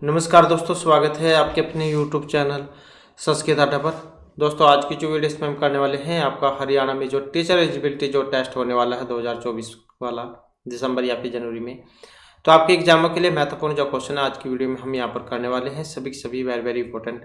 नमस्कार दोस्तों, स्वागत है आपके अपने YouTube चैनल संस्कृत अड्डा पर। दोस्तों, आज की जो वीडियो इसमें हम करने वाले हैं, आपका हरियाणा में जो टीचर एलिजिबिलिटी जो टेस्ट होने वाला है 2024 वाला, दिसंबर या फिर जनवरी में, तो आपके एग्जामों के लिए महत्वपूर्ण जो क्वेश्चन है आज की वीडियो में हम यहाँ पर करने वाले हैं। सभी के सभी वेरी वेरी इंपॉर्टेंट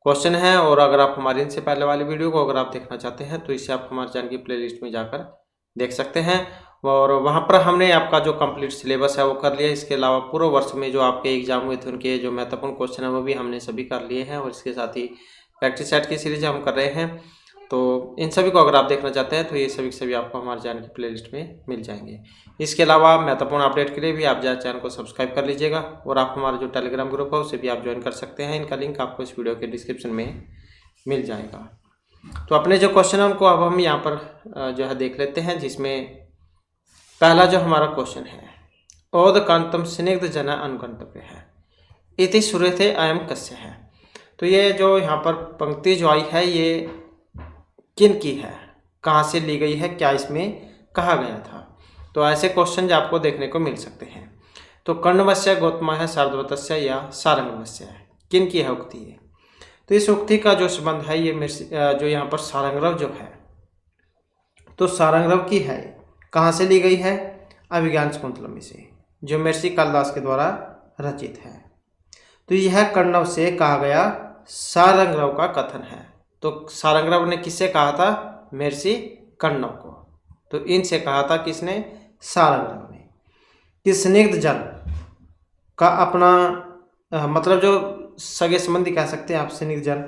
क्वेश्चन है। और अगर आप हमारे इनसे पहले वाली वीडियो को अगर आप देखना चाहते हैं तो इसे आप हमारे चैनल की प्लेलिस्ट में जाकर देख सकते हैं। और वहाँ पर हमने आपका जो कंप्लीट सिलेबस है वो कर लिया। इसके अलावा पूरे वर्ष में जो आपके एग्जाम हुए थे उनके जो महत्वपूर्ण क्वेश्चन है वो भी हमने सभी कर लिए हैं। और इसके साथ ही प्रैक्टिस सेट की सीरीज हम कर रहे हैं। तो इन सभी को अगर आप देखना चाहते हैं तो ये सभी के सभी आपको हमारे चैनल की प्लेलिस्ट में मिल जाएंगे। इसके अलावा महत्वपूर्ण अपडेट के लिए भी आप चैनल को सब्सक्राइब कर लीजिएगा। और आप हमारा जो टेलीग्राम ग्रुप है उसे भी आप ज्वाइन कर सकते हैं। इनका लिंक आपको इस वीडियो के डिस्क्रिप्शन में मिल जाएगा। तो अपने जो क्वेश्चन है उनको अब हम यहाँ पर जो है देख लेते हैं, जिसमें पहला जो हमारा क्वेश्चन है, ओदकांतम स्निग्ध जना अनुगंतव्य है इति सुरेथे अयम कस्य है। तो ये जो यहाँ पर पंक्ति जो आई है ये किन की है, कहाँ से ली गई है, क्या इसमें कहा गया था। तो ऐसे क्वेश्चन आपको देखने को मिल सकते हैं। तो कर्णवस्य गौतम है सार्धवतस्य या सारंगवस्य है, किन की है उक्ति है। तो इस उक्ति का जो संबंध है ये जो यहाँ पर सारंगरव जो है, तो सारंगरव की है, कहाँ से ली गई है, अभिज्ञान शकुंतलम से, जो महर्षि कालिदास के द्वारा रचित है। तो यह कर्णव से कहा गया सारंगरव का कथन है। तो सारंगरव ने किससे कहा था, महर्षि कर्णव को। तो इनसे कहा था किसने, सारंगरव ने। कि स्निग्ध जन का अपना मतलब जो सगे संबंधी कह सकते हैं आप, स्निग्ध जन,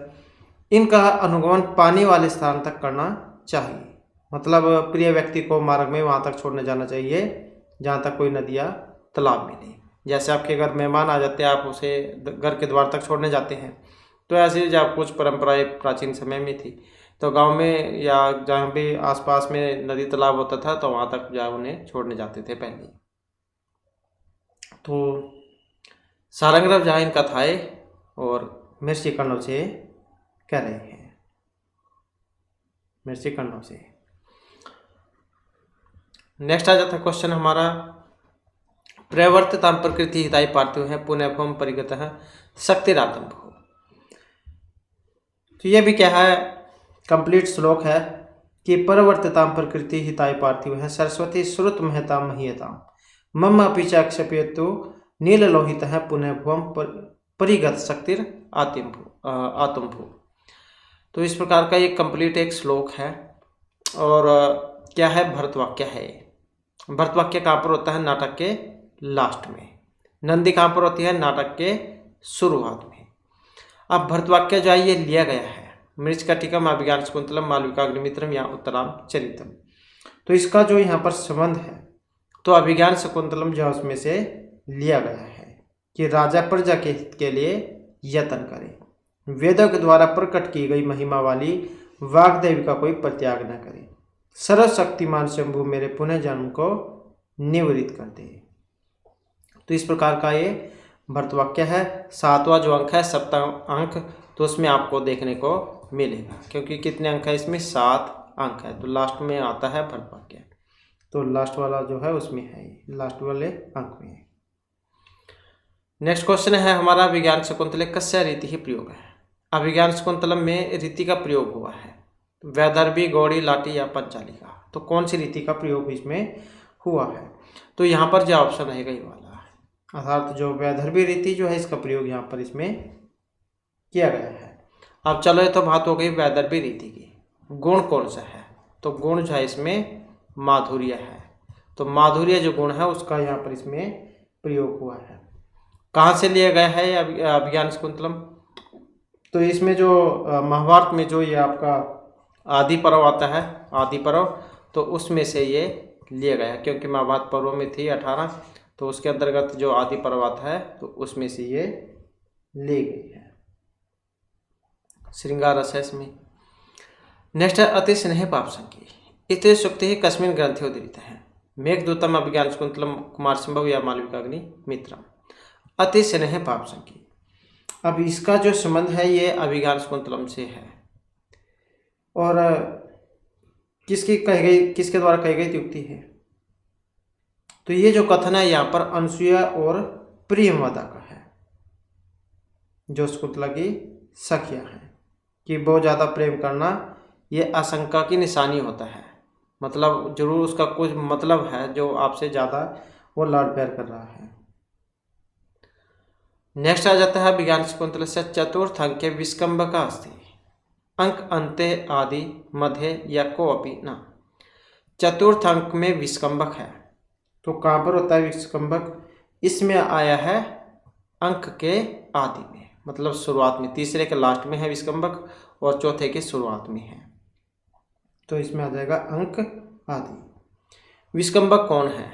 इनका अनुगमन पानी वाले स्थान तक करना चाहिए। मतलब प्रिय व्यक्ति को मार्ग में वहाँ तक छोड़ने जाना चाहिए जहाँ तक कोई नदी या तालाब मिले। जैसे आपके घर मेहमान आ जाते हैं, आप उसे घर के द्वार तक छोड़ने जाते हैं। तो ऐसे जब कुछ परंपराएं प्राचीन समय में थी, तो गांव में या जहाँ भी आसपास में नदी तालाब होता था तो वहाँ तक जो उन्हें छोड़ने जाते थे पहले। तो सारंगरव जहाँ इनका था और महर्षि कर्णव से कह रहे हैं, महर्षि कर्णव से। नेक्स्ट आ जाता है क्वेश्चन हमारा, प्रवर्तिताम प्रकृति हिताय पार्थिव है पुनः भूम परिगत है शक्तिरातम भू। तो ये भी क्या है, कंप्लीट श्लोक है कि परवर्तिताम प्रकृति हिताय पार्थिव है सरस्वती श्रुत महताम महीयताम मम अपि च क्षपेतु नील लोहित है पुनः भूम परिगत शक्तिर आत्म भू। तो इस प्रकार का ये कंप्लीट एक श्लोक है। और क्या है, भरतवाक्य है। भरतवाक्य कहाँ पर होता है, नाटक के लास्ट में। नंदी कहाँ पर होती है, नाटक के शुरुआत में। अब भरतवाक्य जो है ये लिया गया है मृच्छकटिकम अभिज्ञान शकुंतलम मालविकाग्निमित्रम या उत्तराम चरितम। तो इसका जो यहाँ पर संबंध है, तो अभिज्ञान शकुंतलम जो उसमें से लिया गया है कि राजा प्रजा के हित के लिए यत्न करे, वेदों के द्वारा प्रकट की गई महिमा वाली वाग्देवी का कोई परित्याग न करे, सर्वशक्तिमान शंभु मेरे पुनः जन्म को निवृत्त कर दे। तो इस प्रकार का ये भरतवाक्य है। सातवां जो अंक है, सप्तम अंक, तो उसमें आपको देखने को मिलेगा। क्योंकि कितने अंक है इसमें, 7 अंक है। तो लास्ट में आता है भरतवाक्य, तो लास्ट वाला जो है उसमें है, लास्ट वाले अंक में। नेक्स्ट क्वेश्चन है हमारा, अभिज्ञान शकुंतले कस्य रीति ही प्रयोग है। अभिज्ञान शकुंतलम में रीति का प्रयोग हुआ है, वैदर्भी, गौड़ी, लाटी या पंचालिका। तो कौन सी रीति का प्रयोग इसमें हुआ है। तो यहाँ पर जो ऑप्शन रहेगा ये वाला, अर्थात जो वैदर्भी रीति जो है इसका प्रयोग यहाँ पर इसमें किया गया है। अब चलो, ये तो बात हो गई वैदर्भी रीति की। गुण कौन सा है, तो गुण जो है इसमें माधुर्य है। तो माधुर्य जो गुण है उसका यहाँ पर इसमें प्रयोग हुआ है। कहाँ से लिया गया है अभिज्ञान शकुंतलम, तो इसमें जो महाभारत में जो ये आपका आदि पर्व आता है, आदि पर्व, तो उसमें से ये लिया गया। क्योंकि महाभारत पर्व में थी 18, तो उसके अंतर्गत जो आदि पर्व आता है तो उसमें से ये ली गई है। श्रृंगार रस है इसमें। नेक्स्ट है, अति स्नेह पाप संकी इतने सुक्ति ही कस्मिन ग्रंथि उदृत है मेघदूतम अभिज्ञान शकुंतलम कुमार संभव या मालविकाग्नि मित्रम। अति स्नेह पाप संकी, अब इसका जो संबंध है ये अभिज्ञान शकुंतलम से है। और किसके द्वारा कही गई युक्ति है, तो ये जो कथन है यहाँ पर अनसुया और प्रियमवदा का है। जो शकुंतला की सखियां हैं, कि बहुत ज़्यादा प्रेम करना ये आशंका की निशानी होता है, मतलब जरूर उसका कुछ मतलब है जो आपसे ज़्यादा वो लाड प्यार कर रहा है। नेक्स्ट आ जाता है विज्ञान शकुंतल से चतुर्थ अंक के विस्कंभक अस्ति अंक अंते आदि मध्य या को अपि न। चतुर्थ अंक में विस्कंभक है, तो कहाँ पर होता है विस्कंभक? इसमें आया है अंक के आदि में, मतलब शुरुआत में, तीसरे के लास्ट में है विस्कंभक और चौथे के शुरुआत में है, तो इसमें आ जाएगा अंक आदि। विस्कंभक कौन है?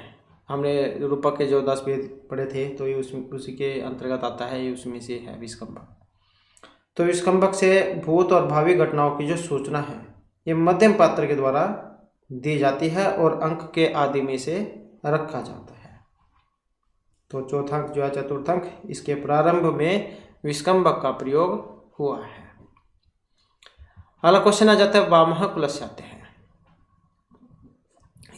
हमने रूपक के जो 10 वेद पढ़े थे तो ये उसी के अंतर्गत आता है, ये उसमें से है विस्कंभक। तो विस्कंभक से भूत और भावी घटनाओं की जो सूचना है ये मध्यम पात्र के द्वारा दी जाती है और अंक के आदि में से रखा जाता है। तो चौथा अंक जो है चतुर्थ अंक, इसके प्रारंभ में विस्कंभक का प्रयोग हुआ है। अगला क्वेश्चन आ जाता है वामः कुलस्य आते हैं।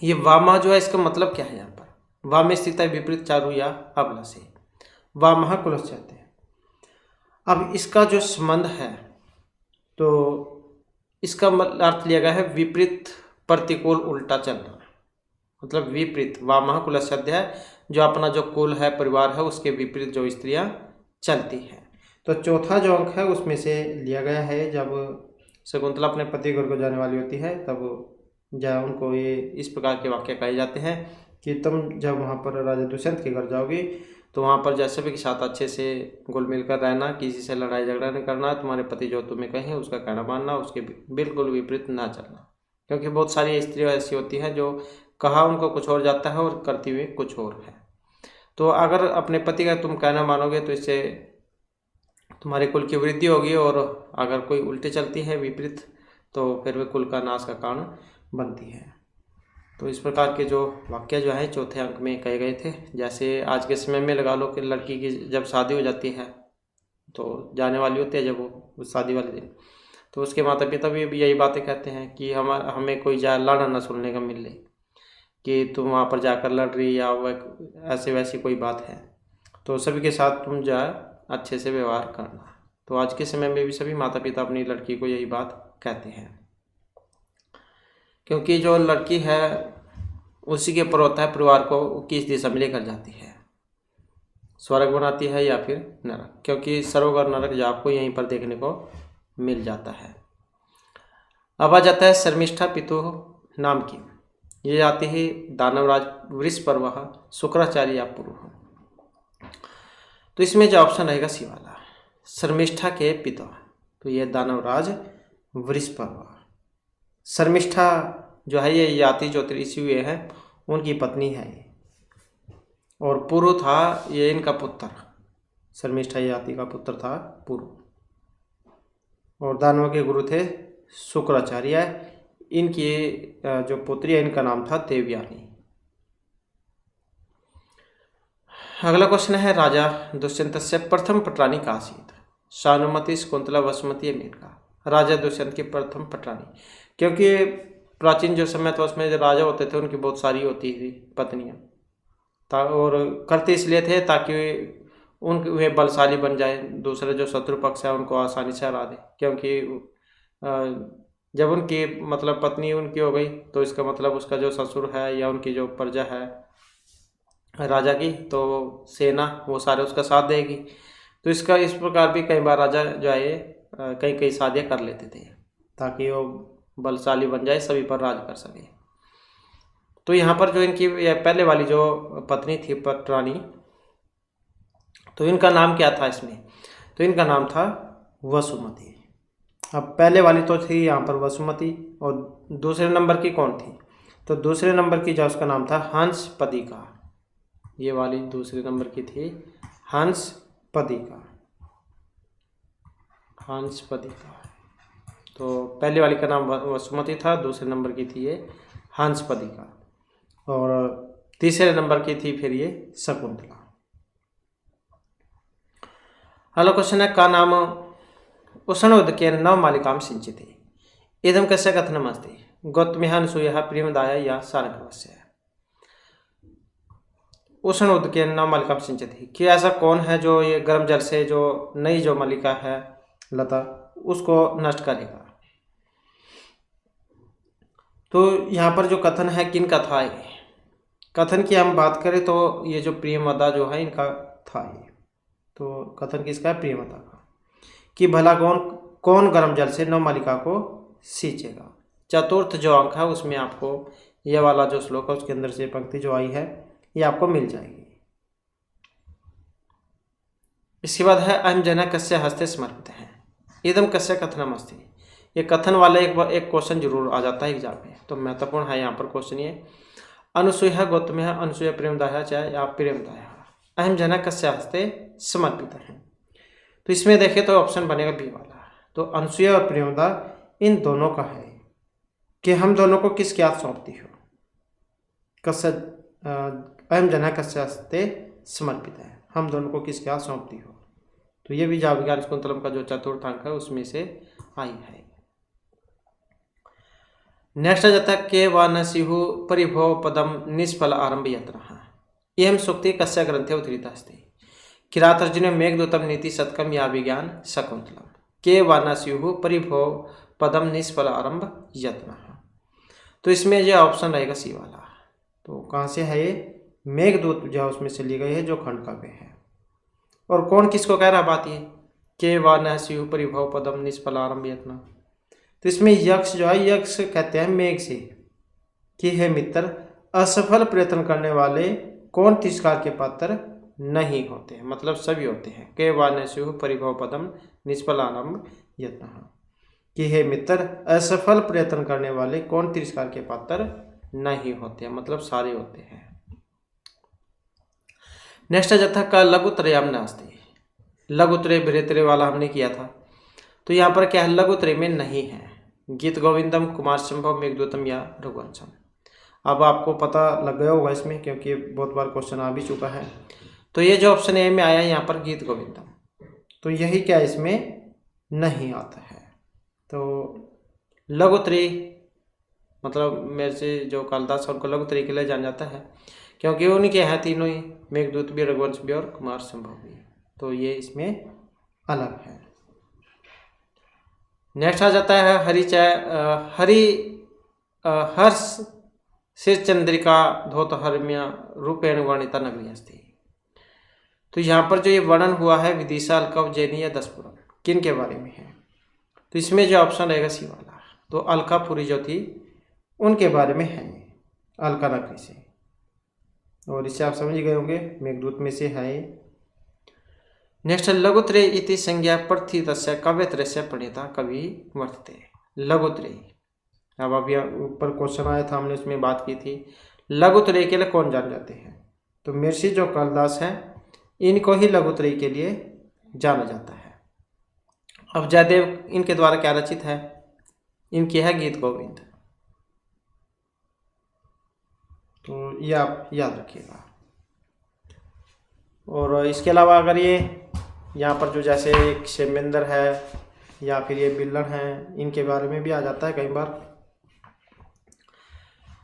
ये वामा जो है इसका मतलब क्या है? यहाँ पर वाम स्थित है विपरीत चारु या अबला से, वामः कुलस्य आते हैं। अब इसका जो संबंध है तो इसका अर्थ लिया गया है विपरीत, प्रतिकूल, उल्टा चलना, मतलब विपरीत। वामः कुलस्य है जो अपना जो कुल है, परिवार है, उसके विपरीत जो स्त्रियां चलती हैं। तो चौथा जो अंक है उसमें से लिया गया है, जब शकुंतला अपने पति घर को जाने वाली होती है तब जब उनको ये इस प्रकार के वाक्य कहे जाते हैं कि तुम जब वहाँ पर राजा दुष्यंत के घर जाओगी तो वहाँ पर जैसे भी के साथ अच्छे से घुल मिल कर रहना, किसी से लड़ाई झगड़ा नहीं करना, तुम्हारे पति जो तुम्हें कहें उसका कहना मानना, उसके बिल्कुल विपरीत ना चलना, क्योंकि बहुत सारी स्त्रियाँ ऐसी होती हैं जो कहा उनको कुछ और जाता है और करती हुई कुछ और है। तो अगर अपने पति का तुम कहना मानोगे तो इससे तुम्हारे कुल की वृद्धि होगी, और अगर कोई उल्टे चलती है विपरीत तो फिर वे कुल का नाश का कारण बनती है। तो इस प्रकार के जो वाक्य जो है चौथे अंक में कहे गए थे। जैसे आज के समय में लगा लो कि लड़की की जब शादी हो जाती है तो जाने वाली होती है, जब वो शादी वाले दिन, तो उसके माता पिता भी यही बातें कहते हैं कि हमें कोई लाना ना सुनने का मिले कि तुम वहाँ पर जाकर लड़ रही या वह ऐसे वैसी कोई बात है, तो सभी के साथ तुम जो है अच्छे से व्यवहार करना। तो आज के समय में भी सभी माता पिता अपनी लड़की को यही बात कहते हैं, क्योंकि जो लड़की है उसी के ऊपर होता है परिवार को किस दिशा में लेकर जाती है, स्वर्ग बनाती है या फिर नरक, क्योंकि स्वर्ग और नरक जो आपको यहीं पर देखने को मिल जाता है। अब आ जाता है शर्मिष्ठा पितुः नाम की, ये आती है दानवराज वृषपर्व शुक्राचार्य या पुरुष। तो इसमें जो ऑप्शन रहेगा सी वाला, शर्मिष्ठा के पिता, तो ये दानवराज वृषपर्व। शर्मिष्ठा जो है ये याति जो ऋषि हुए हैं उनकी पत्नी है ये, और पुरु था ये इनका पुत्र, शर्मिष्ठा याति का पुत्र था पुरु, और दानव के गुरु थे शुक्राचार्य। इनकी जो पुत्री है इनका नाम था देवयानी। अगला क्वेश्चन है राजा दुष्यंत से प्रथम पटरानी का आसीत, शानुमति, शकुंतला, वसुमती, मेनका। राजा दुष्यंत की प्रथम पटरानी, क्योंकि प्राचीन जो समय था उसमें जो राजा होते थे उनकी बहुत सारी होती थी पत्नियां, और करते इसलिए थे ताकि उनके वे बलशाली बन जाए, दूसरे जो शत्रु पक्ष है उनको आसानी से हरा दे। क्योंकि जब उनकी मतलब पत्नी उनकी हो गई तो इसका मतलब उसका जो ससुर है या उनकी जो प्रजा है राजा की, तो सेना वो सारे उसका साथ देगी। तो इसका इस प्रकार भी कई बार राजा जो है कई शादियाँ कर लेते थे ताकि वो बलशाली बन जाए, सभी पर राज कर सके। तो यहाँ पर जो इनकी पहले वाली जो पत्नी थी पटरानी, तो इनका नाम क्या था इसमें? तो इनका नाम था वसुमती। अब पहले वाली तो थी यहाँ पर वसुमती, और दूसरे नंबर की कौन थी? तो दूसरे नंबर की जो उसका नाम था हंसपदिका। ये वाली दूसरे नंबर की थी हंसपदिका, हंसपदिका। तो पहले वाली का नाम वसुमती था, दूसरे नंबर की थी ये हंसपदिका, और तीसरे नंबर की थी फिर ये शकुंतला। अगला क्वेश्चन है का नाम उष्णोदके नव मालिकाम सिंचिते इदम कस्य कथनमस्ति गौतम्यः अनसूयः प्रेमदाय या शानकवस्य। उष्ण उदके नव मलिका सिंचित ही, कि ऐसा कौन है जो ये गर्म जल से जो नई जो मलिका है लता उसको नष्ट करेगा। तो यहाँ पर जो कथन है किन का था, ये कथन की हम बात करें तो ये जो प्रियमदा जो है इनका था ये। तो कथन किसका है, प्रियमदा का, कि भला कौन कौन गर्म जल से नवमालिका को सींचेगा। चतुर्थ जो अंक है उसमें आपको ये वाला जो श्लोक है उसके अंदर से पंक्ति जो आई है ये आपको मिल जाएगी। इसके बाद है अहम जना कस्य हस्ते समर्पित है, इदम कस्य कथनम अस्ति। ये कथन वाले एक क्वेश्चन जरूर आ जाता है एग्जाम में, तो महत्वपूर्ण है यहाँ पर क्वेश्चन ये। अनुसूया गौतम है, अनुसूया प्रेमदाया चाहे या प्रेमदाया, अहम जना कस्य हस्ते समर्पित है। तो इसमें देखें तो ऑप्शन बनेगा बी वाला। तो अनुसूया और प्रेमदा इन दोनों का है कि हम दोनों को किसके हाथ सौंपती हो। कस्य अहम जना कस्य हस्ते समर्पित है, हम दोनों को किसके हाथ सौंपती हो। तो ये भी जाविज्ञान शाकुंतलम का जो चतुर्थ अंक है उसमें से आई है। नेक्स्ट जाता है के व न सिहु परिभव पदम निष्फल आरंभ यत्न, एवं सूक्ति कस्य ग्रंथे उद्धृता अस्ति। किरातार्जुने मेघदूतम नीति शतकम या विज्ञान शाकुंतलम, के व न सिहु परिभव पदम निष्फल आरंभ यत्न। तो इसमें यह ऑप्शन रहेगा सी वाला। तो कहाँ से है ये, मेघदूत जो उसमें से ली गई है जो खंड काव्य है। और कौन किसको कह रहा बात ये, के व न सिहु परिभव पदम निष्फल आरंभ यत्न। तो इसमें यक्ष जो है, यक्ष कहते हैं मेघ से कि हे मित्र असफल प्रयत्न करने वाले कौन तिरस्कार के पात्र नहीं होते, मतलब सभी होते हैं। के व न सिहु परिभव पदम निष्फल आरंभ यत्न, कि हे मित्र असफल प्रयत्न करने वाले कौन तिरस्कार के पात्र नहीं होते, मतलब सारे होते हैं। नेक्स्ट जथा का लघुत्रयम नास्ति, लघुत्रय बृहत्रय वाला हमने किया था। तो यहाँ पर क्या है, लघुत्रय में नहीं है गीत गोविंदम, कुमार संभव, मेघदूतम या रघुवंशम। अब आपको पता लग गया होगा इसमें, क्योंकि बहुत बार क्वेश्चन आ भी चुका है। तो ये जो ऑप्शन ए में आया यहाँ पर गीत गोविंदम, तो यही क्या इसमें नहीं आता है। तो लघुत्रय मतलब मेरे से जो कालिदास उनको लघुत्रय के लिए जाना जाता है, क्योंकि उनके हैं तीनों ही, मेघदूत भी, रघुवंश भी और कुमार संभव भी। तो ये इसमें अलग है। नेक्स्ट आ जाता है हर्ष शिर चंद्रिका धोत हरम्या रूपेण वर्णिता नगरी अस्ति। तो यहाँ पर जो ये वर्णन हुआ है विदिशा, अलकव, जैनी या दसपुरम, किन के बारे में है। तो इसमें जो ऑप्शन रहेगा सी वाला। तो अलकापुरी जो थी उनके बारे में है ये, अलका नगरी से। और इससे आप समझ गए होंगे मेघदूत में से है ये। नेक्स्ट लघुत्रय इति संज्ञा प्रथितस्य काव्यत्रयस्य प्रणेता कवि वर्तते। लघुत्रय, अब अभी ऊपर क्वेश्चन आया था, हमने उसमें बात की थी लघुत्रय के लिए कौन जान जाते हैं। तो महर्षि जो कालिदास हैं इनको ही लघुत्रय के लिए जाना जाता है। अब जयदेव इनके द्वारा क्या रचित है, इनकी है गीत गोविंद। तो ये आप याद रखिएगा। और इसके अलावा अगर ये यहाँ पर जो जैसे एक क्षेमेंद्र है या फिर ये बिल्लन है, इनके बारे में भी आ जाता है कई बार।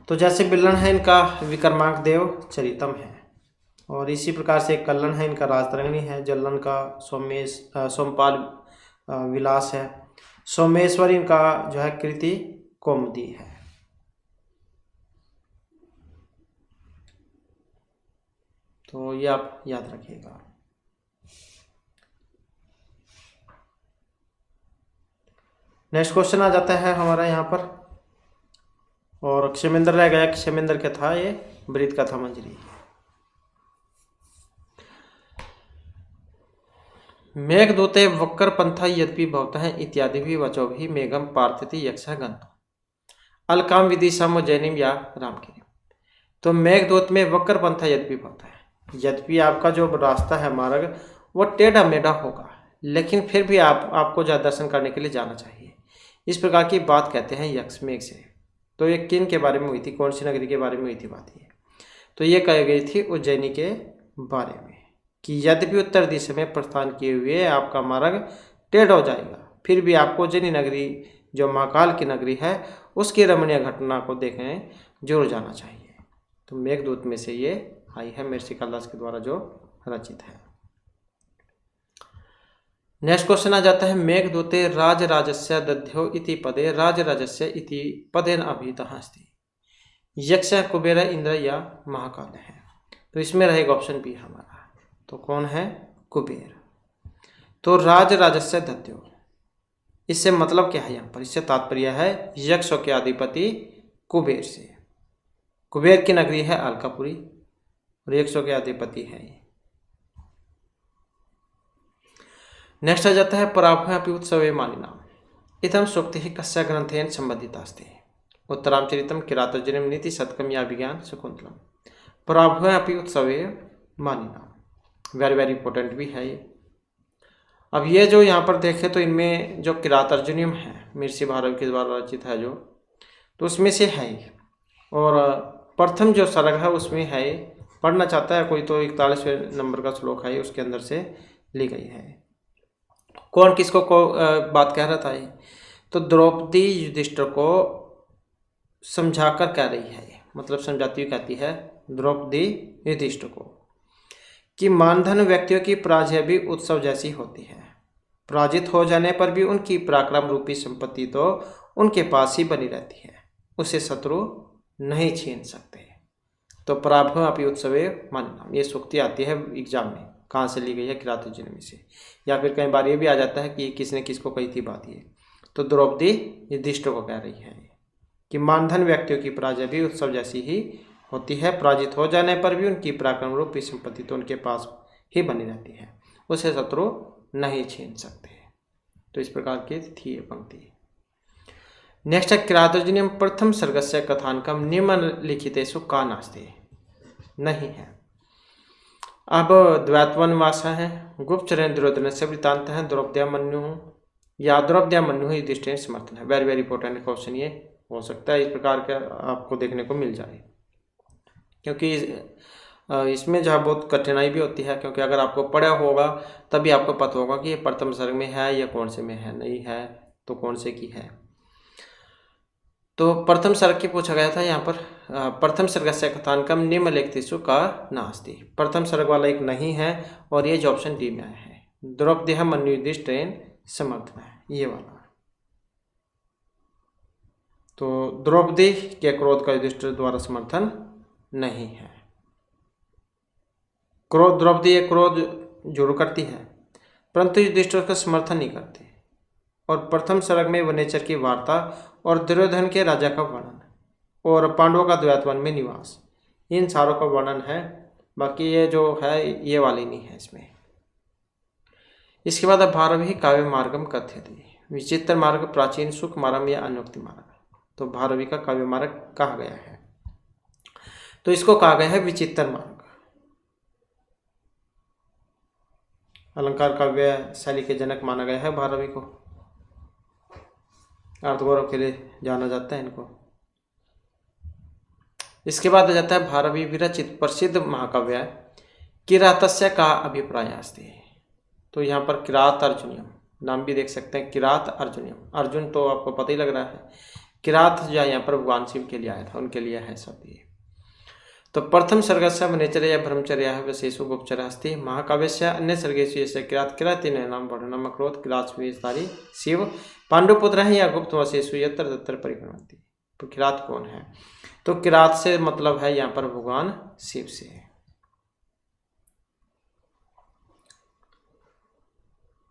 तो जैसे बिल्लन है इनका विक्रमांक देव चरितम है, और इसी प्रकार से कल्लन है इनका राजतरंगिणी है, जल्लन का सोमपाल विलास है, सोमेश्वर इनका जो है कृति कौमुदी है। तो ये आप याद रखिएगा। नेक्स्ट क्वेश्चन आ जाता है हमारा यहाँ पर, और क्षेमेंद्र रह गया। क्षेमेंद्र क्या था, ये वृत्त का था मंजरी। मेघदूते वक्र पंथा यद्यपि भवतः इत्यादि भी वचो भी मेघम पार्थिति यक्ष गंत अलकाम विदिशा जैनिम या रामगिरी। तो मेघदूत में वक्र पंथा यद्यपि भवता है, यद्यपि आपका जो रास्ता है मार्ग वो टेढ़ा मेढ़ा होगा, लेकिन फिर भी आपको जहाँ दर्शन करने के लिए जाना चाहिए, इस प्रकार की बात कहते हैं यक्ष मेघ से। तो ये किन के बारे में हुई थी, कौन सी नगरी के बारे में हुई थी बात ये। तो ये कही गई थी उज्जैनी के बारे में कि यद्यपि उत्तर दिशा में प्रस्थान किए हुए आपका मार्ग टेढ़ हो जाएगा, फिर भी आपको उज्जैनी नगरी जो महाकाल की नगरी है उसकी रमणीय घटना को देखने जरूर जाना चाहिए। तो मेघदूत में से ये आई है महर्षि कालिदास के द्वारा जो रचित है। नेक्स्ट क्वेश्चन आ जाता है मेघदूते राजराजस्य दध्यो इति पदे राजराजस्य इति पदेन अभिहितः अस्ति। यक्ष, कुबेर, इंद्र या महाकाल है। तो इसमें रहेगा ऑप्शन बी हमारा। तो कौन है? कुबेर। तो राजराजस्य दध्यो, इससे मतलब क्या है यहाँ पर? इससे तात्पर्य है यक्षों के अधिपति कुबेर से। कुबेर की नगरी है अलकापुरी और यक्षों के अधिपति है ये। नेक्स्ट आ जाता है पराभवपि उत्सवे मानिना इदं सूक्तिः कस्य ग्रंथेन संबंधिता अस्ति। उत्तरामचरितम, किरातोर्जुनीयम, नीति शतकम या अभिज्ञान शाकुंतलम। पराभवपि उत्सवे मानिना, वेरी वेरी इंपॉर्टेंट भी है ये। अब ये जो यहाँ पर देखें तो इनमें जो किरातोर्जुनीयम है महर्षि भारवी के द्वारा रचित है जो, तो उसमें से है ये। और प्रथम जो सर्ग है उसमें है, पढ़ना चाहता है कोई तो 41वें नंबर का श्लोक है, उसके अंदर से ली गई है। कौन किसको बात कह रहा था ये? तो द्रौपदी युधिष्ठिर को समझाकर कह रही है, मतलब समझाती हुई कहती है द्रौपदी युधिष्ठिर को कि मानधन व्यक्तियों की पराजय भी उत्सव जैसी होती है। पराजित हो जाने पर भी उनकी पराक्रम रूपी संपत्ति तो उनके पास ही बनी रहती है, उसे शत्रु नहीं छीन सकते। तो पराभवपि उत्सवे मानिना, ये सूक्ति आती है एग्जाम में, कहाँ से ली गई है? किरातोर्जुनीयम से। या फिर कई बार ये भी आ जाता है कि किसने किसको कही थी बात ये। तो द्रौपदी युधिष्ठिर को कह रही है कि मानधन व्यक्तियों की पराजय भी उत्सव जैसी ही होती है, पराजित हो जाने पर भी उनकी पराक्रम रूपी संपत्ति तो उनके पास ही बनी रहती है, उसे शत्रु नहीं छीन सकते। तो इस प्रकार की थी ये पंक्ति। नेक्स्ट है किरातोर्जुनीयम प्रथम सर्गस्य कथानकम निम्नलिखितेषु का नास्ति, नहीं है। अब द्वैतवनवास है, गुप्तचरण दुर्योधन से वृत्तांत है, द्रौपद्यामन्यु या द्रौपद्यामन्यु युधिष्ठिर समर्थन है। वेरी वेरी इंपॉर्टेंट क्वेश्चन ये हो सकता है, इस प्रकार का आपको देखने को मिल जाए, क्योंकि इसमें जहाँ बहुत कठिनाई भी होती है, क्योंकि अगर आपको पढ़ा होगा तभी आपको पता होगा कि ये प्रथम सर्ग में है या कौन से में है, नहीं है तो कौन से की है। तो प्रथम सर्ग की पूछा गया था यहाँ पर, प्रथम सर्गस्य कथानकम निम्नलिखितेषु का नास्ति। प्रथम सर्ग वाला एक नहीं है और ये जो ऑप्शन डी में आया है द्रौपद्यामन्यु युधिष्ठिरेण समर्थन है, ये वाला। तो द्रौपदी के क्रोध का युधिष्ठिर द्वारा समर्थन नहीं है। क्रोध, द्रौपदी ये क्रोध जरूर करती है परंतु युधिष्ठिर का समर्थन नहीं करती। और प्रथम सर्ग में वनेचर की वार्ता और दुर्योधन के राजा का वर्णन और पांडवों का द्वैतवन में निवास, इन सारों का वर्णन है। बाकी ये जो है ये वाली नहीं है इसमें। इसके बाद अब भारवी काव्य मार्गम कथ्यते, विचित्र मार्ग, प्राचीन सुख मार्ग या अनुक्ति मार्ग। तो भारवी का काव्य मार्ग कहा गया है, तो इसको कहा गया है विचित्र मार्ग। अलंकार काव्य शैली के जनक माना गया है भारवी को, अर्धगौरव के लिए जाना जाता है इनको। इसके बाद आ जाता है भारवी विरचित प्रसिद्ध महाकाव्य किरातस्य का अभिप्राय अस्ति। तो यहाँ पर किरात अर्जुनियम, नाम भी देख सकते हैं किरात अर्जुनियम। अर्जुन तो आपको पता ही लग रहा है, किरात जो यहाँ पर भगवान शिव के लिए आया था, उनके लिए है सब ये। तो प्रथम सर्गस्य वनेचर्या या ब्रह्मचर्या विशेषो गुप्तचर्या अस्ति। महाकाव्यस्य अन्य सर्गेषु यस्य किरात किरातेन नाम वर्णनम अकरोत्। किरात विस्तारी शिव पांडुपुत्र है या गुप्त वशेषु यत्र तत्र परिगणन्ति। तो किरात कौन है? तो किरात से मतलब है यहाँ पर भगवान शिव से।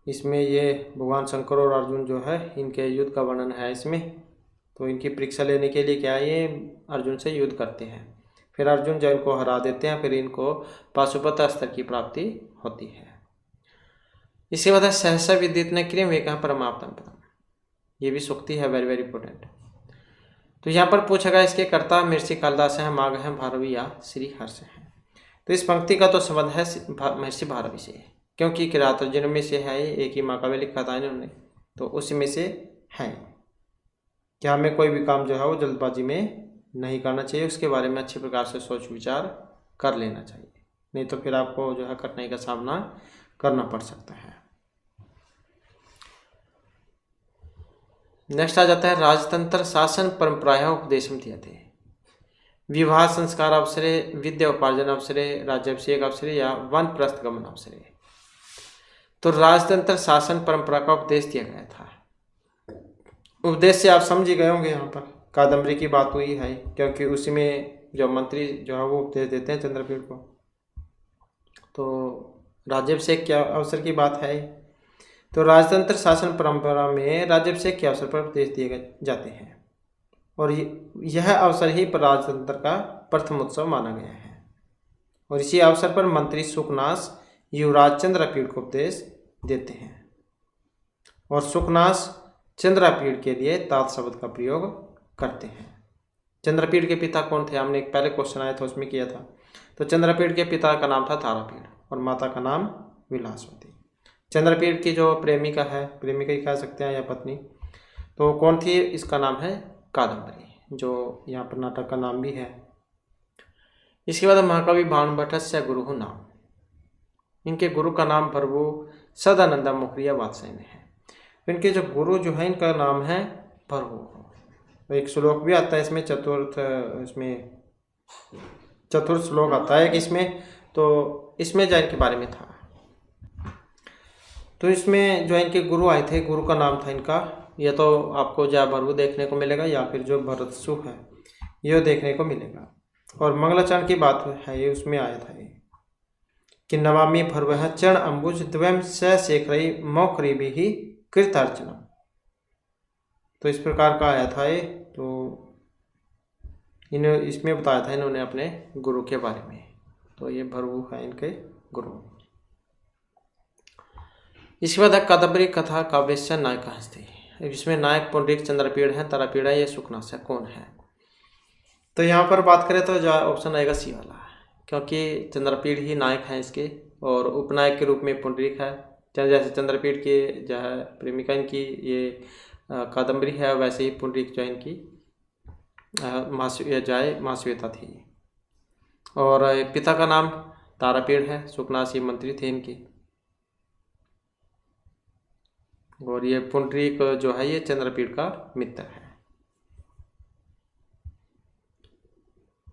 इसमें ये भगवान शंकर और अर्जुन जो है इनके युद्ध का वर्णन है इसमें। तो इनकी परीक्षा लेने के लिए क्या है, ये अर्जुन से युद्ध करते हैं, फिर अर्जुन जो इनको हरा देते हैं, फिर इनको पाशुपत स्तर की प्राप्ति होती है। इसके बाद सहसा विदित न क्रियम एक परमाप्तम पदम, ये भी सूक्ति है, वेरी वेरी इंपॉर्टेंट। तो यहाँ पर पूछा गया इसके कर्ता महर्षि कालिदास है, माघ है, भारवी या श्री हर्ष है। तो इस पंक्ति का तो संबंध है महर्षि भारवी से, क्योंकि किरातोर्जुनीयम में से है, एक ही महाकाव्य लिखा था इन्होंने, तो उसी में से है कि हमें कोई भी काम जो है वो जल्दबाजी में नहीं करना चाहिए, उसके बारे में अच्छे प्रकार से सोच विचार कर लेना चाहिए, नहीं तो फिर आपको जो है कठिनाई का सामना करना पड़ सकता है। नेक्स्ट आ जाता है राजतंत्र शासन परंपराएं उपदेशम दिए थे। विवाह संस्कार अवसरे, विद्या उपार्जन अवसरे, राज्याभिषेक अवसरे या वानप्रस्थ गमन अवसरे। तो राजतंत्र शासन परंपरा का उपदेश दिया गया था। उपदेश से आप समझ ही गए होंगे, यहाँ पर कादम्बरी की बात हुई है, क्योंकि उसी में जो मंत्री जो है वो उपदेश देते हैं चंद्रपीड़ को। तो राज्याभिषेक के अवसर की बात है। तो राजतंत्र शासन परंपरा में राज्याभिषेक के अवसर पर उपदेश दिए जाते हैं और यह अवसर ही पर राजतंत्र का प्रथम उत्सव माना गया है। और इसी अवसर पर मंत्री सुखनास युवराज चंद्रपीड़ को उपदेश देते हैं और सुखनास चंद्रपीड़ के लिए तात शब्द का प्रयोग करते हैं। चंद्रपीड़ के पिता कौन थे? हमने एक पहले क्वेश्चन आया था उसमें किया था। तो चंद्रपीड़ के पिता का नाम था तारापीड़ और माता का नाम विलासवती। चंद्रपीड़ की जो प्रेमिका है, प्रेमिका ही कह सकते हैं या पत्नी, तो कौन थी? इसका नाम है कादम्बरी, जो यहाँ पर नाटक का नाम भी है। इसके बाद महाकवि भानुभट्टस्य गुरु नाम, इनके गुरु का नाम प्रभु सदानंद मुखरिया वात्स्यायन है। इनके जो गुरु जो है इनका नाम है प्रभु। एक श्लोक भी आता है इसमें, चतुर्थ श्लोक आता है कि इसमें, तो इसमें जो इनके बारे में था। तो इसमें जो इनके गुरु आए थे, गुरु का नाम था इनका, या तो आपको जया भरगु देखने को मिलेगा या फिर जो भरतसु है ये देखने को मिलेगा। और मंगलाचरण की बात है, ये उसमें आया था ये कि नमामि भर्वः चरण अंबुज द्वयं स शेखरई मौखरी भी कृतार्चनम। तो इस प्रकार का आया था ये। तो इन्होंने इसमें बताया था इन्होंने अपने गुरु के बारे में। तो ये भर्गु है इनके गुरु। इसके बाद कादम्बरी कथा काव्य नायिका हस्ती। इसमें नायक पुंडरीक चंद्रपीड़ है, तारापीड़ है, ये सुखनास है। कौन है? तो यहाँ पर बात करें तो जो ऑप्शन आएगा सी वाला, क्योंकि चंद्रपीड़ ही नायक है इसके और उपनायक के रूप में पुंडरीक है। जैसे चंद्रपीड़ के जो है प्रेमिका इनकी ये कादम्बरी है, वैसे ही पुंडरीक जो इनकी महाश्वेता थी। और पिता का नाम तारापीड़ है, सुखनास ही मंत्री थे इनके। और ये पुंडरीक जो है ये चंद्रपीड़ का मित्र है।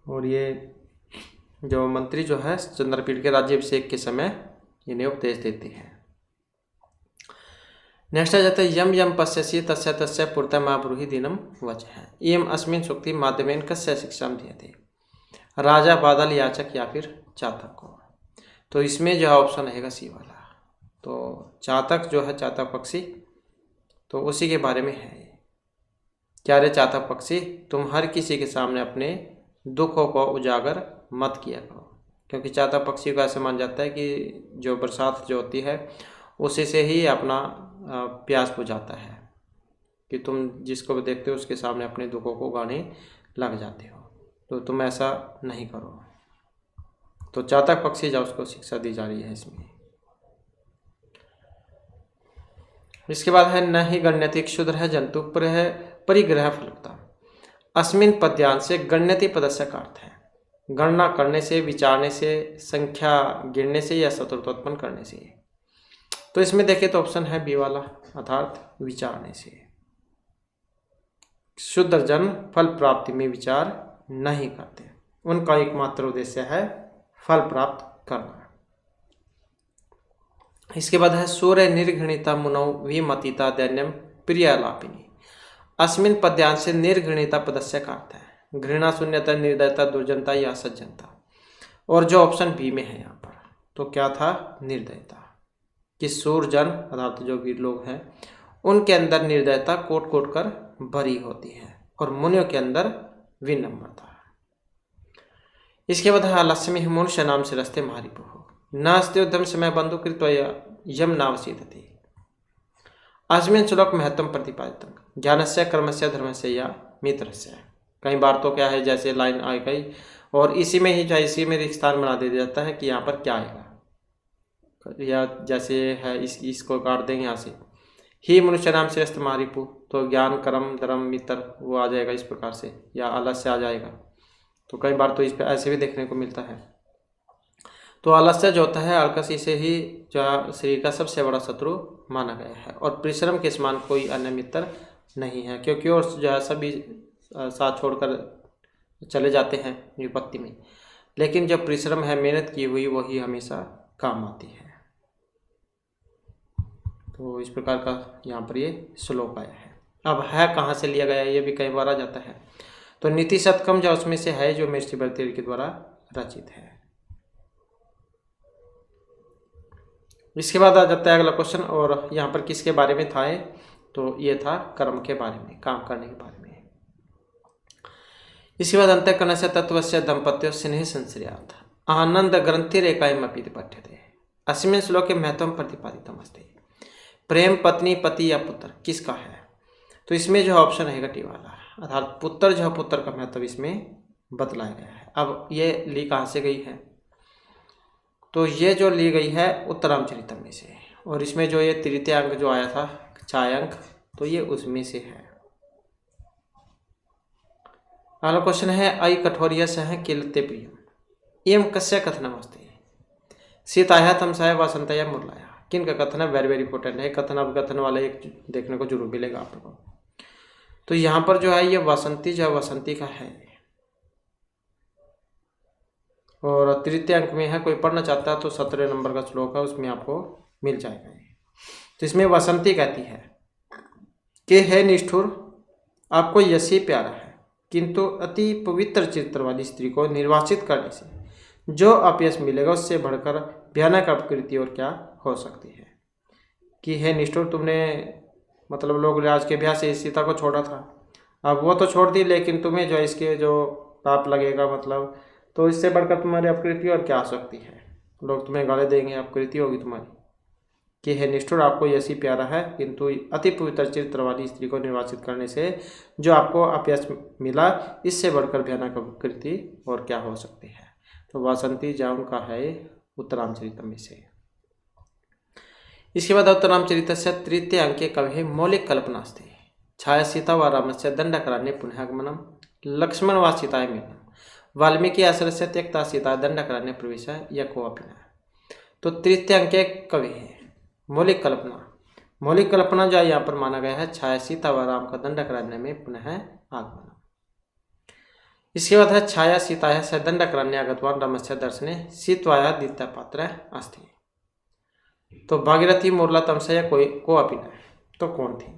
और ये जो मंत्री जो है चंद्रपीड़ के राज्याभिषेक के समय इन्हें उपदेश देते हैं। नेक्स्ट आ जाता है यम यम पश्यसि तस्य तस्य पुरतः मा ब्रूहि दीनम वचः। इयम अस्मिन् सूक्ति माध्यमेन कस्य शिक्षाम दीयते, राजा, बादल, याचक या फिर चातक को। तो इसमें जो ऑप्शन रहेगा सी वाला। तो चातक जो है, चातक पक्षी, तो उसी के बारे में है। क्या रे चातक पक्षी, तुम हर किसी के सामने अपने दुखों को उजागर मत किया करो, क्योंकि चातक पक्षी को ऐसे मान जाता है कि जो बरसात जो होती है उसी से ही अपना प्यास बुझाता है, कि तुम जिसको भी देखते हो उसके सामने अपने दुखों को गाने लग जाते हो, तो तुम ऐसा नहीं करो। तो चातक पक्षी जो उसको शिक्षा दी जा रही है इसमें। इसके बाद है न ही गण्यति क्षुद्र है जंतु परिग्रह फलकता। अस्मिन पद्यांश से गण्यति पदस्य का अर्थ है गणना करने से, विचारने से, संख्या गिनने से या शत्रुत्वोत्पन्न करने से। तो इसमें देखें तो ऑप्शन है बी वाला, अर्थात विचारने से। शुद्ध जन फल प्राप्ति में विचार नहीं करते, उनका एकमात्र उद्देश्य है फल प्राप्त करना। इसके बाद है सूर्य निर्घृणिता मुनौ विमतिता दैन्यम प्रियलापिनी। अस्मिन पद्यांश से निर्घृणिता पदस्य का अर्थ है घृणा, शून्यता, निर्दयता, दुर्जनता या सज्जनता। और जो ऑप्शन बी में है यहाँ पर, तो क्या था? निर्दयता। कि सूरजन अर्थात जो वीर लोग हैं उनके अंदर निर्दयता कोट कोट कर भरी होती है और मुनियों के अंदर विनम्रता। इसके बाद लक्ष्मी मनुष्य नाम से रस्ते महारिपु नास्ते उद्यम समय बंधु कृत्वा यम नावसीदति। अस्मिन् श्लोक महत्वम प्रतिपादितम ज्ञानस्य कर्मस्य धर्मस्य या मित्रस्य। कई बार तो क्या है, जैसे लाइन आ गई और इसी में ही इसी में स्थान बना दिया जाता है कि यहाँ पर क्या आएगा, या जैसे है इसको काट देंगे यहाँ से, ही मनुष्य नाम से रस्त मारिपु, तो ज्ञान कर्म धर्म मित्र वो आ जाएगा इस प्रकार से, या आलस्य आ जाएगा। तो कई बार तो इस पर ऐसे भी देखने को मिलता है। तो आलस्य जो होता है, आलकसी से ही जो शरीर का सबसे बड़ा शत्रु माना गया है और परिश्रम के समान कोई अन्य मित्र नहीं है, क्योंकि और जो है सभी साथ छोड़कर चले जाते हैं विपत्ति में, लेकिन जो परिश्रम है, मेहनत की हुई, वही हमेशा काम आती है। तो इस प्रकार का यहाँ पर ये श्लोक आया है। अब है कहाँ से लिया गया, ये भी कई बार आ जाता है। तो नीति शतकम जो उसमें से है, जो महर्षि भर्तृहरि के द्वारा रचित है। इसके बाद आ जाता है अगला क्वेश्चन, और यहाँ पर किसके बारे में था ये, तो ये था कर्म के बारे में, काम करने के बारे में। इसके बाद अंतःकरण से तत्वस्य दंपत्यो स्नेह संश्रयात् आनंद ग्रंथिरेकायमपि पठ्यते अस्मिन् श्लोके महत्वं प्रतिपादितम् अस्ति। प्रेम पत्नी, पति या पुत्र किसका है, तो इसमें जो ऑप्शन है टी वाला, अर्थात पुत्र जो पुत्र का महत्व इसमें बतलाया गया है। अब ये ली कहाँ से गई है, तो ये जो ली गई है उत्तरामचरितम में से, और इसमें जो ये तृतीय अंक जो आया था छायांक, तो ये उसमें से है। अगला क्वेश्चन है अयि कठोरिया सह किलते प्रियम एवं कस्य कथनमस्ति सीताया तमसाया वसंतया मुरलाया। किन का कथन है, वेरी वेरी इंपॉर्टेंट है कथन। अब कथन वाला एक देखने को जरूर मिलेगा आपको। तो यहाँ पर जो है ये वसंती जो वसंती का है, और तृतीय अंक में है। कोई पढ़ना चाहता है तो 17 नंबर का श्लोक है, उसमें आपको मिल जाएगा। तो इसमें वसंती कहती है कि हे निष्ठुर, आपको यशी प्यारा है, किंतु अति पवित्र चित्र वाली स्त्री को निर्वाचित करने से जो अपयश मिलेगा उससे बढ़कर भयानक अपकृति और क्या हो सकती है। कि हे निष्ठुर, तुमने मतलब लोग राज के ब्याह से सीता को छोड़ा था, अब वो तो छोड़ दी, लेकिन तुम्हें जो इसके जो पाप लगेगा मतलब, तो इससे बढ़कर तुम्हारी अपकृति और क्या हो सकती है। लोग तुम्हें गाली देंगे, अपकृति होगी तुम्हारी। कि हे निष्ठुर, आपको यशी प्यारा है, किंतु अति पवित्र चित्र वाली स्त्री को निर्वाचित करने से जो आपको अपयश मिला, इससे बढ़कर भयानक अपकृति और क्या हो सकती है। तो वासंती जाम का है उत्तरामचरितम में से। इसके बाद उत्तरामचरितस्य तृतीय अंके कवि मौलिक कल्पना अस्ति छाया सीता व रामस्य दंडकारण्ये पुनःगमनम लक्ष्मण व सीताय मिलनम वाल्मीकि आश्रयस्य त्यक्ता सीता दंडकारण्ये प्रवेश यह कोऽपि न। तो तृतीय अंक कवि है मौलिक कल्पना। मौलिक कल्पना जो यहाँ पर माना गया है छाया सीता व राम का दंडकारण्य में पुनः आगमन। इसके बाद है छाया सीताया से दंडकारण्य आगतवान रामस्य दर्शने सीत्वाया द्वितीय पात्र अस्ति। तो भागीरथी मुरला तमसया कोई को अपी न, तो कौन थी,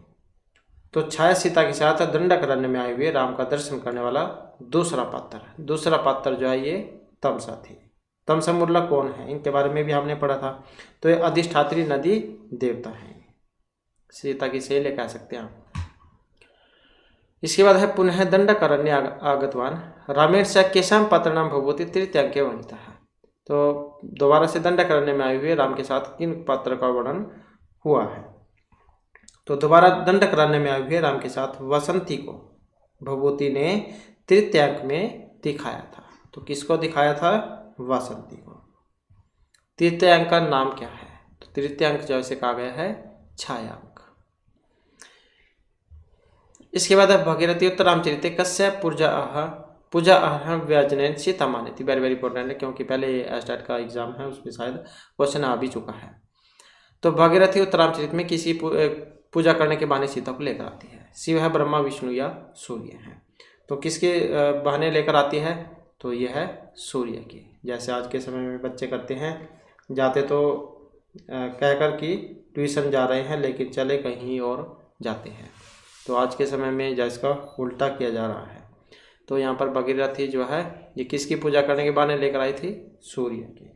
तो छाया सीता के साथ दंडकारण्य में आए हुए राम का दर्शन करने वाला दूसरा पात्र जो है ये तमसा थी। तमसा मुरला कौन है, इनके बारे में भी हमने पढ़ा था। तो ये अधिष्ठात्री नदी देवता है, सीता की सहेली कह सकते हैं आप। इसके बाद है पुनः दंडकारण्य आगतवान रामेण से केशम पात्रनाम भगवती तृतीय अंके वर्णिता है। तो दोबारा से दंडकारण्य में आए हुए राम के साथ किन पात्र का वर्णन हुआ है, तो दोबारा दंडकारण्य में आए हुए राम के साथ वसंती को भगवती ने तृतीय अंक में दिखाया था। तो किसको दिखाया था, वासंती को। तृतीय अंक का नाम क्या है, तो तृतीय अंक जैसे कहा गया है छायांक। इसके बाद भगीरथी उत्तरामचरिते कस्य पूजा अहम व्यजन सीता मानी थी। वेरी वेरी इंपॉर्टेंट है, क्योंकि पहले एस्टेट का एग्जाम है, उसमें शायद क्वेश्चन आ भी चुका है। तो भगीरथी उत्तरामचरित में किसी पूजा करने के बहाने सीता को लेकर आती है। शिव है, ब्रह्मा, विष्णु या सूर्य है। तो किसके बहाने लेकर आती है, तो यह है सूर्य की। जैसे आज के समय में बच्चे करते हैं, जाते तो कहकर कि ट्यूशन जा रहे हैं, लेकिन चले कहीं और जाते हैं। तो आज के समय में जिसका उल्टा किया जा रहा है। तो यहाँ पर भगीरथी जो है ये किसकी पूजा करने के बहाने लेकर आई थी, सूर्य की।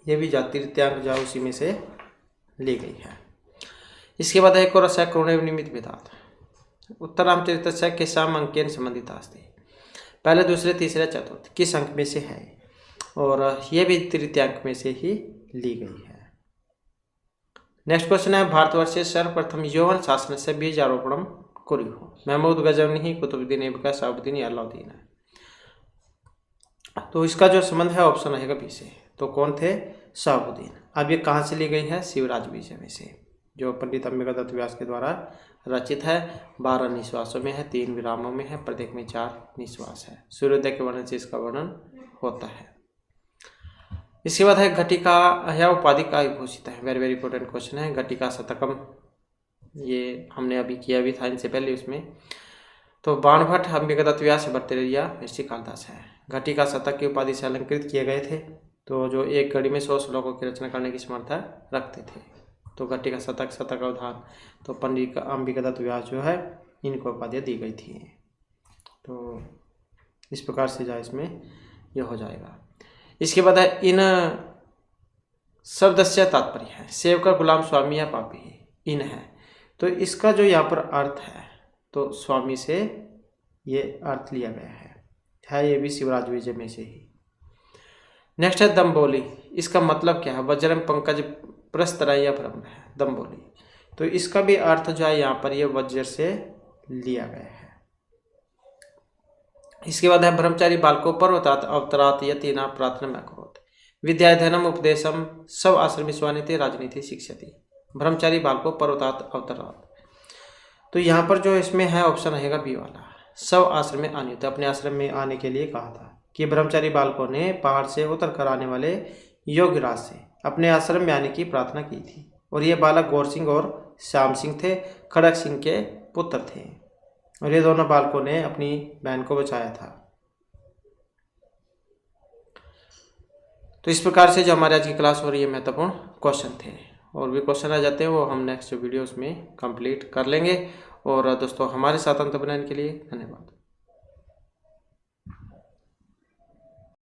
ये भी तृतीयांक जो उसी में से ली गई है। इसके बाद एक और करुणे निमित्त विधात उत्तरामचरितस्य केषाम् अंकेन संबंधित अस्ति। पहले, दूसरे, तीसरे, चतुर्थ किस अंक में से है, और ये भी तृतीय अंक में से ही ली गई है। नेक्स्ट क्वेश्चन है भारतवर्षे सर्वप्रथम यौवन शासन से बीजारोपणम कुर्युः महमूद गजनवी कुतुबुद्दीन ऐबक शहाबुद्दीन अलाउद्दीन। तो इसका जो संबंध है ऑप्शन रहेगा बी से। तो कौन थे, शहाबुद्दीन। अब ये कहाँ से ली गई है, शिवराज विजय में से, जो पंडित अंबिकादत्त व्यास के द्वारा रचित है। 12 निश्वासों में है, 3 विरामों में है, प्रत्येक में 4 निश्वास है। सूर्योदय के वर्णन से इसका वर्णन होता है। इसके बाद है घटिका या उपाधि का विभूषित है। वेरी वेरी इंपॉर्टेंट क्वेश्चन है। घटिका शतकम ये हमने अभी किया भी था इनसे पहले उसमें। तो बाणभट्ट अंबिकादत्त व्यास भट्टाचार्य ऋषि कालिदास है। घटिका शतक की उपाधि से अलंकृत किए गए थे। तो जो एक घड़ी में 100 श्लोकों की रचना करने की समर्था रखते थे। तो घटिका शतक, शतक अवधान, तो पंडित अंबिकादत्त व्यास जो है इनको उपाधियाँ दी गई थी। तो इस प्रकार से जो इसमें यह हो जाएगा। इसके बाद है इन शब्द से तात्पर्य है सेवकर, गुलाम, स्वामी या पापी। इन है तो इसका जो यहाँ पर अर्थ है तो स्वामी से ये अर्थ लिया गया है ये भी शिवराज विजय में से ही। नेक्स्ट है दम्बोली। इसका मतलब क्या है? वज्रम पंकज प्रस्तर या भ्रम है दम्बोली। तो इसका भी अर्थ जो है यहाँ पर ये वज्र से लिया गया है। इसके बाद है ब्रह्मचारी बालको पर्वतात अवतरात यतीना प्रार्थना में करोत विद्याध्ययनम उपदेशम सब आश्रमी स्वानिति राजनीति शिक्षति। ब्रह्मचारी बालको पर्वतात अवतरात। तो यहाँ पर जो इसमें है ऑप्शन रहेगा बी वाला, सब आश्रम में आने। तो अपने आश्रम में आने के लिए कहा था कि ब्रह्मचारी बालकों ने पहाड़ से उतर कर आने वाले योगीराज से अपने आश्रम में आने की प्रार्थना की थी। और ये बालक गौर सिंह और श्याम सिंह थे, खड़ग सिंह के पुत्र थे। और ये दोनों बालकों ने अपनी बहन को बचाया था। तो इस प्रकार से जो हमारे आज की क्लास हो रही है महत्वपूर्ण क्वेश्चन थे। और भी क्वेश्चन आ जाते हैं वो हम नेक्स्ट वीडियोस में कंप्लीट कर लेंगे। और दोस्तों हमारे साथ अंत बनाने के लिए धन्यवाद।